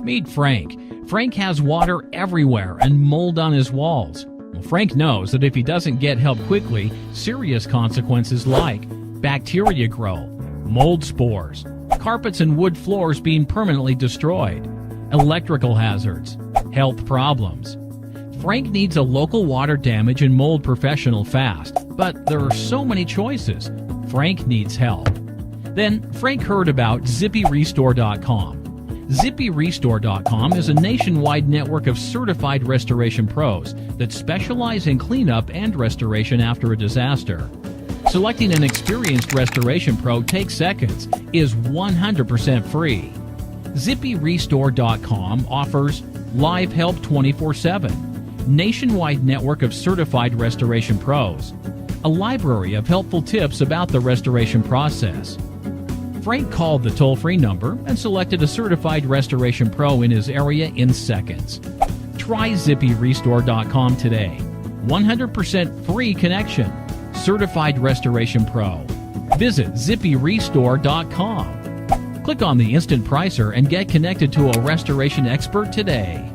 Meet Frank. Frank has water everywhere and mold on his walls. Well, Frank knows that if he doesn't get help quickly, serious consequences like bacteria grow, mold spores, carpets and wood floors being permanently destroyed, electrical hazards, health problems. Frank needs a local water damage and mold professional fast, but there are so many choices. Frank needs help. Then Frank heard about ZippyRestore.com. ZippyRestore.com is a nationwide network of certified restoration pros that specialize in cleanup and restoration after a disaster. Selecting an experienced restoration pro takes seconds, is 100% free. ZippyRestore.com offers live help 24/7, nationwide network of certified restoration pros, a library of helpful tips about the restoration process. Frank called the toll-free number and selected a certified restoration pro in his area in seconds. Try ZippyRestore.com today. 100% free connection. Certified Restoration Pro. Visit ZippyRestore.com. Click on the instant pricer and get connected to a restoration expert today.